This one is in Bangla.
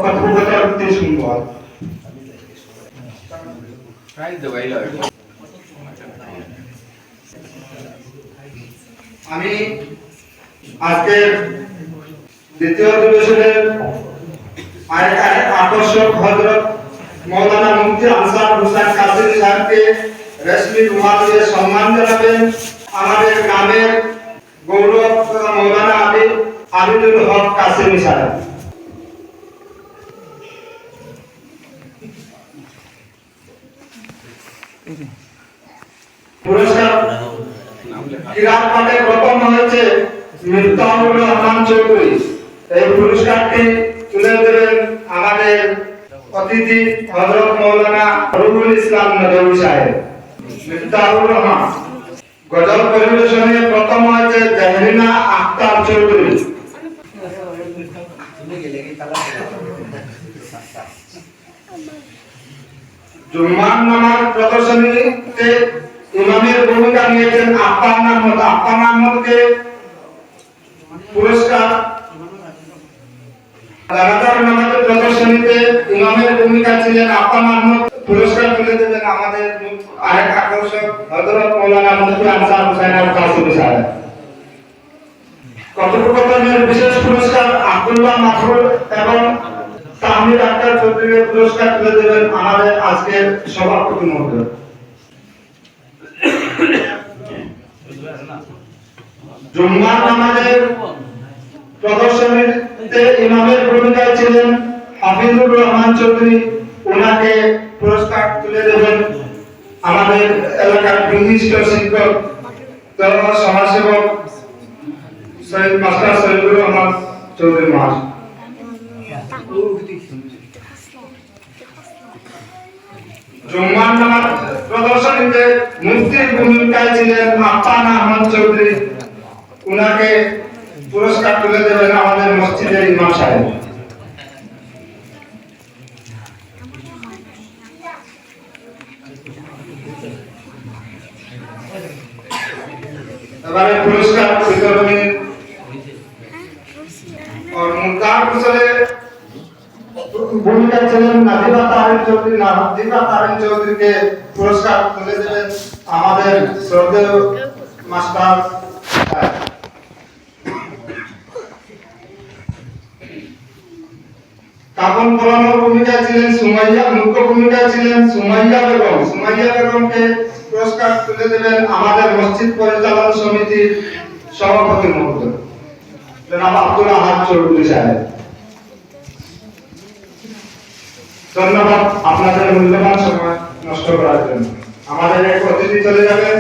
কথোপকথনটি শুনবো। আমি আজকের দ্বিতীয় অধিবেশনের আরেক আকর্ষক হযরত মাওলানা মুফতি আনসার হোসেন কাসেমী সাহেবকে রেশমি রুমাল দিয়ে সম্মান জানাবেন। আমাদের গ্রামের গৌরব মাওলানা আবিদুল হক কাসেমী সাহেব। পুরস্কার কিরাত পাঠে প্রথম হয়েছে মিফতাহুর রহমান চৌধুরী। এই পুরস্কারটি তুলে দেবেন আমাদের অতিথি হযরত মাওলানা রুহুল ইসলাম নদভী সাহেব। মিফতাহুর রহমান। গজল পরিবেশনে প্রথম হয়েছে জাহরিনা আক্তার চৌধুরী। জুম্মার নামাজ প্রদর্শনীতে ইমামের ভূমিকা নিয়েছেন আফফান আহমদকে পুরস্কার। জানাজার নামাজের প্রদর্শনীতে ইমামের ভূমিকা ছিলেন আফফান আহমদ। পুরস্কার তুলে দেবেন আমাদের আরেক আকর্ষক হযরত মাওলানা মুফতি আনসার হোসেন কাসেমী সাহেব। কথোপকথনের বিশেষ পুরস্কার আব্দুল্লাহ মাকরুর এবং তাহমিদ আক্তার চৌধুরীর পুরস্কার তুলে দেবেন আমাদের আজকের সভাপতি মহোদয়। জুম্মার নামাজের প্রদর্শনীতে ইমামের ভূমিকায় ছিলেন হাফিজুর রহমান চৌধুরী। ওনাকে পুরস্কার তুলে দেবেন আমাদের এলাকার বিশিষ্ট শিক্ষক তথা সমাজসেবক সৈয়দ মাস্টার সৈয়দুর রহমান চৌধুরী মহাশয়। জুম্মার নামাজ প্রদর্শনীতে মুফতির ভূমিকায় ছিলেন আফফান আহমদ চৌধুরী। উনাকে পুরস্কার তুলে দেবেন আমাদের মসজিদের ইমাম সাহেব। এবারে পুরস্কার বিতরণী और मुल्तान कुशले भूमिका ছিলেন নাদিবা তারিন চৌধুরী। নাদিবা তারিন চৌধুরীকে পুরস্কার তুলে দেবেন আমাদের শ্রদ্ধেয় মাস্টার। কাপন পরানোর ভূমিকা ছিলেন সুমাইয়া। মুখ্য ভূমিকা ছিলেন সুমাইয়া বেগম। সুমাইয়া বেগমকে পুরস্কার তুলে দেবেন আমাদের মসজিদ পরিচালন সমিতির সভাপতি মহোদয় জনাব আব্দুল আহাদ চৌধুরী সাহেব। ধন্যবাদ আপনাদের মূল্যবান সময় নষ্ট করার জন্য। আমাদের এক অতিথি চলে যাবেন।